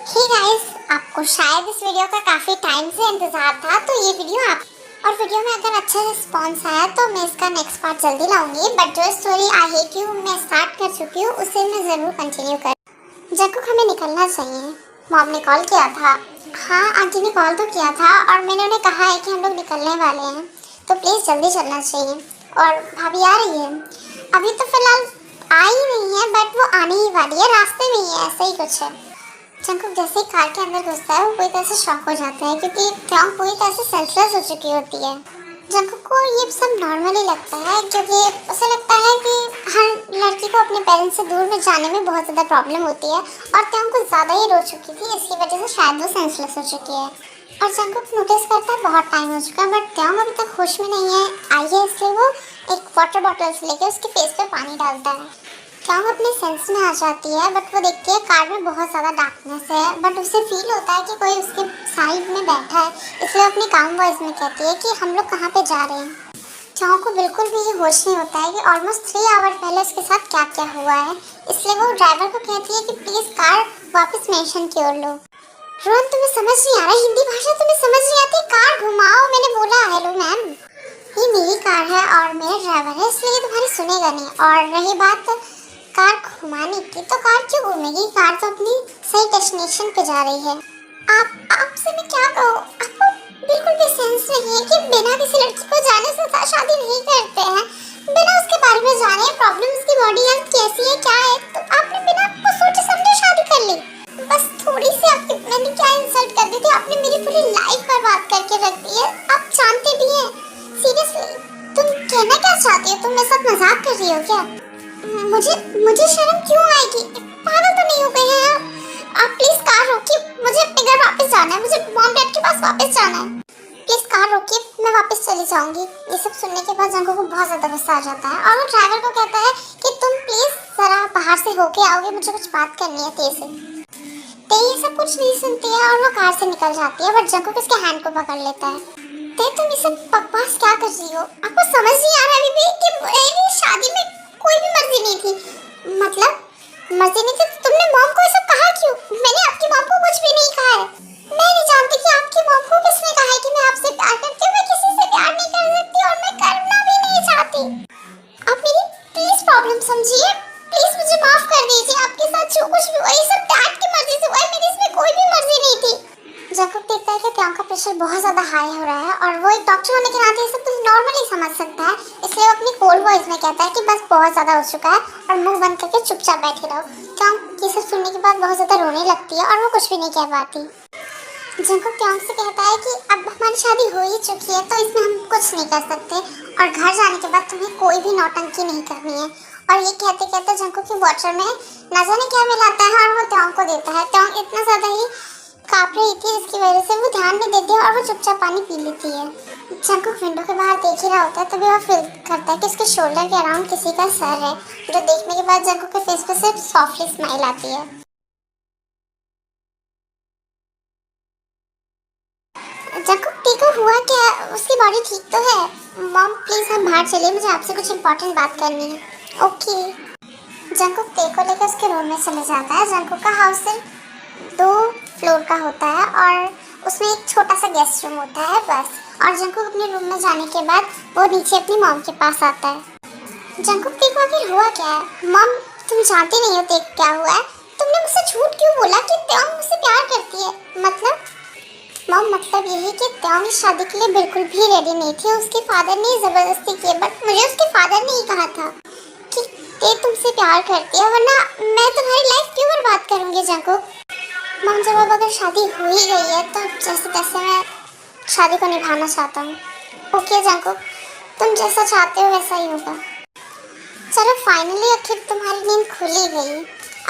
Hey guys, आपको शायद इस वीडियो का काफ़ी टाइम से इंतज़ार था, तो ये वीडियो आप और वीडियो में अगर अच्छा रिस्पांस आया तो मैं इसका नेक्स्ट पार्ट जल्दी लाऊंगी। बट जो स्टोरी आई हेट यू मैं स्टार्ट कर चुकी हूँ उसे मैं ज़रूर कंटिन्यू कर। जंकुक हमें निकलना चाहिए। मॉम ने कॉल किया था। हाँ, आंटी ने कॉल तो किया था और मैंने उन्हें कहा है कि हम लोग निकलने वाले हैं, तो प्लीज़ जल्दी चलना चाहिए। और भाभी आ रही है। अभी तो फिलहाल आ ही नहीं है, बट वो आने ही वाली है, रास्ते में ही है, ऐसा ही कुछ है। जंकुक जैसे ही कार के अंदर घुसता है वो पूरी तरह से शॉक हो जाता है, क्योंकि त्योंग पूरी तरह से सेंसलेस हो चुकी होती है। जंकुक को ये सब नॉर्मली लगता है, क्योंकि उसे लगता है कि हर लड़की को अपने पेरेंट्स से दूर में जाने में बहुत ज़्यादा प्रॉब्लम होती है, और त्योंग कुछ ज़्यादा ही रो चुकी थी, इसकी वजह से शायद वो सेंसलेस हो चुकी है। और जंकुक नोटिस करता है बहुत टाइम हो चुका है, बट त्योंग अभी तक होश में नहीं है आई है, इसलिए वो एक वाटर बॉटल से लेकर उसके फेस पे पानी डालता है। त्योंग अपने सेंस में आ जाती है, बट वो देखती है कार में बहुत ज़्यादा डार्कनेस है, बट उसे फील होता है कि कोई उसके साइड में बैठा है, इसलिए अपनी काम वॉइस में कहती है कि हम लोग कहाँ पे जा रहे हैं। त्योंग को बिल्कुल भी ये होश नहीं होता है कि ऑलमोस्ट 3 आवर पहले उसके साथ क्या क्या हुआ है, इसलिए वो ड्राइवर को कहती है कि प्लीज़ कार वापस मेंशन की ओर लो। रोहन, तुम्हें समझ नहीं आ रहा हिंदी भाषा, तुम्हें समझ नहीं आती, कार घुमाओ। मैंने बोला हेलो मैम, ये मेरी कार है और मेरा ड्राइवर है, इसलिए तुम्हारी सुनेगा नहीं। और रही बात कार घुमाने की, तो कार क्यों घूमेगी, कार तो अपनी सही डेस्टिनेशन पे जा रही है। आपसे मैं क्या कहूँ, आपको बिल्कुल भी सेंस नहीं है कि बिना किसी लड़की को जाने से शादी नहीं करते हैं, बिना उसके बारे में जाने प्रॉब्लम उसकी बॉडी हेल्थ कैसी है क्या है, तो आपने बिना कुछ सोचे समझे शादी कर ली। बस थोड़ी सी आपकी मैंने क्या इंसल्ट कर दी थी, आपने मेरी पूरी लाइफ बर्बाद करके रख दी है, आप जानते भी हैं। सीरियसली तुम कहना क्या चाहती हो, तुम मेरे साथ मजाक कर रही हो क्या? मुझे शर्म क्यों आएगी, पागल तो नहीं हो गए हैं आप प्लीज कार रोकिए, मुझे अपने घर वापस जाना है, मुझे मॉम डैड के पास वापस जाना है, प्लीज कार रोकिए, मैं वापस चली जाऊंगी। ये सब सुनने के बाद जंकुक को बहुत ज्यादा गुस्सा आ जाता है और वो ड्राइवर को कहता है कि तुम प्लीज जरा बाहर से होके आओगे, मुझे कुछ बात करनी है तेज से। ते ये सब कुछ नहीं सुनती है और वो कार से निकल जाती है, बट जंकुक उसके हैंड को पकड़ लेता है। ते तुम ये सब बकवास क्या कर रही हो, आपको समझ नहीं आ रहा अभी भी कि मेरी शादी में कोई भी मर्जी नहीं थी, मतलब मर्जी नहीं थी तो तुमने मॉम को ये सब कहा क्यों? मैंने आपकी मॉम को कुछ भी नहीं कहा है, मैं नहीं जानती कि आपकी मॉम को किसने कहा है कि मैं आपसे प्यार करती हूँ, मैं किसी से प्यार नहीं कर सकती और मैं करना भी नहीं चाहती। आप मेरी प्लीज प्रॉब्लम समझिए, प्लीज मुझे माफ कर दीजिए, आपके साथ जो कुछ भी हुआ ये सब डैड की मर्जी से हुआ है, मेरी इसमें कोई भी मर्जी नहीं थी। जंकुक देखता है कि त्योंग का प्रेशर बहुत ज़्यादा हाई हो रहा है और वो एक डॉक्टर होने के नाते ये सब कुछ नॉर्मली समझ सकता है, इसलिए वो अपनी कोल्ड वॉइस में कहता है कि बस बहुत ज़्यादा हो चुका है और मुंह बंद करके चुपचाप बैठे रहो। त्योंग ये सब सुनने के बाद बहुत ज़्यादा रोने लगती है और वो कुछ भी नहीं कह पाती। जंकुक त्योंग से कहता है कि अब हमारी शादी हो ही चुकी है, तो इसमें हम कुछ नहीं कर सकते और घर जाने के बाद तुम्हें कोई भी नौटंकी नहीं करनी है। और ये कहते कहते जंकुक की वाटर में न जाने क्या मिलाता है और वो त्योंग को देता है। त्योंग इतना ज़्यादा ही काँप रही थी, जिसकी वजह से वो ध्यान नहीं देती है और वो चुपचाप पानी पी लेती है। जंकुक विंडो के बाहर देख ही रहा होता है, तभी वो फील करता है कि उसके शोल्डर के अराउंड किसी का सर है, जो देखने के बाद जंकुक के फेस पे सिर्फ सॉफ्टली स्माइल आती है। जंकुक टीको हुआ क्या, उसकी बॉडी ठीक तो है? मॉम प्लीज हम बाहर चलिए, मुझे आपसे कुछ इंपॉर्टेंट बात करनी है। ओके। जंकुक टेको लेकर उसके रूम में चले जाता है। जंकुक का हाउस सिर्फ 2 फ्लोर का होता है और उसमें एक छोटा सा गेस्ट रूम होता है बस। और जंकुक अपने रूम में जाने के बाद वो नीचे अपनी मॉम के पास आता है। जंकुक देखो आखिर हुआ क्या है? मॉम तुम जानती नहीं हो देख क्या हुआ है, तुमने मुझसे झूठ क्यों बोला कि त्योंग मुझसे प्यार करती है? मतलब मॉम मतलब यही कि त्योंग इस शादी के लिए बिल्कुल भी रेडी नहीं थी, उसके फादर ने जबरदस्ती की, बट मुझे उसके फादर ने ही कहा था कि ते तुमसे प्यार करती है, वरना मैं तुम्हारी लाइफ क्यों बर्बाद करूँगी। जंकुक मॉम जब अब अगर शादी हो ही गई है तो जैसे तैसे मैं शादी को निभाना चाहता हूँ। ओके जंकुक, तुम जैसा चाहते हो वैसा ही होगा। चलो फाइनली आखिर तुम्हारी नींद खुल ही गई।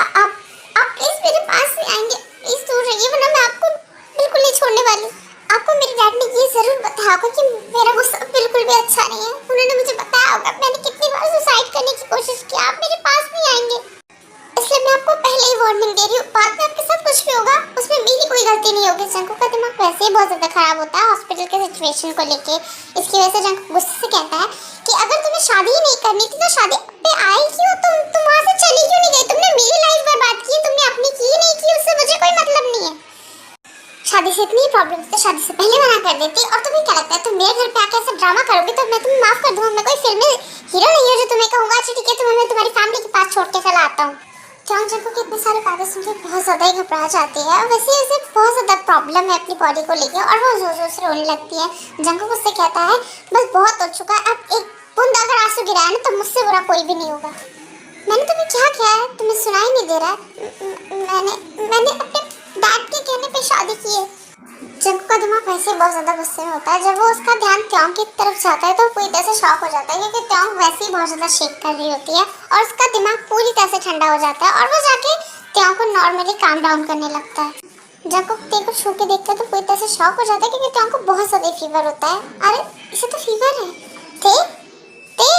आप प्लीज मेरे पास ही आएंगे, प्लीज दूर रहिए, वरना मैं आपको बिल्कुल नहीं छोड़ने वाली। आपको मेरे डैड ने ये जरूर बताया होगा कि मेरा गुस्सा बिल्कुल भी अच्छा नहीं है, उन्होंने मुझे बताया होगा मैंने कितनी बार सुसाइड करने की कोशिश की, आप मेरे पास नहीं आएंगे, इसलिए मैं आपको पहले ही वार्निंग दे रही हूँ, बाद में आपके साथ कुछ भी होगा उसमें मेरी कोई गलती नहीं होगी। जंकुक का दिमाग वैसे ही बहुत ज़्यादा खराब होता है हॉस्पिटल के सिचुएशन को लेके, इसकी वजह से जंकुक गुस्से से कहता है कि अगर तुम्हें शादी ही नहीं करनी थी तो शादी पे आई क्यों, तुम वहाँ से चली क्यों नहीं गई, तुमने मेरी लाइफ बर्बाद की, तुमने अपनी की नहीं की, उससे मुझे कोई मतलब नहीं है। शादी से इतनी प्रॉब्लम्स थे, शादी से पहले मना कर देती। और तुम्हें क्या लगता है तुम मेरे घर पे आके ऐसा ड्रामा करोगी तो मैं तुम्हें माफ कर दूंगा? मैं कोई फिल्म में हीरो नहीं हूँ जो तुम्हें कहूंगा अच्छा ठीक है तुम्हें मैं तुम्हारी फैमिली के पास छोड़ के चला आता हूँ। जंग जंको की इतनी सारी बातें सुन के बहुत ज़्यादा ही घबरा जाती है और वैसे उसे बहुत ज़्यादा प्रॉब्लम है अपनी बॉडी को लेकर और वो जोर जोर से रोने लगती है। जंको उससे कहता है बस बहुत हो चुका है, अब एक बूंद अगर आंसू गिराया ना तो मुझसे बुरा कोई भी नहीं होगा। मैंने तुम्हें क्या किया है, तुम्हें सुनाई नहीं दे रहा है? मैंने अपने डैड के कहने पे शादी की है। जंको का दिमाग वैसे ही बहुत ज़्यादा गुस्से में होता है। जब वो उसका ध्यान त्योंग की तरफ जाता है तो पूरी तरह से शॉक हो जाता है क्योंकि त्योंग वैसे ही बहुत ज़्यादा शेक कर रही होती है और उसका दिमाग पूरी तरह से ठंडा हो जाता है और वो जाके त्योंग को नॉर्मली काम डाउन करने लगता है। जंको ते को छू के देखता है तो पूरी तरह से शॉक हो जाता है क्योंकि त्योंग को बहुत ज़्यादा फीवर होता है। अरे इसे तो फीवर है। ते ते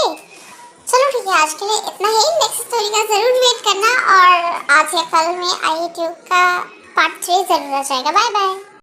चलो ठीक है, आज के लिए इतना ही। नेक्स्ट स्टोरी का ज़रूर वेट करना और आज या कल में आई ट्यूब का पार्ट 3 ज़रूर आ जाएगा। Bye bye.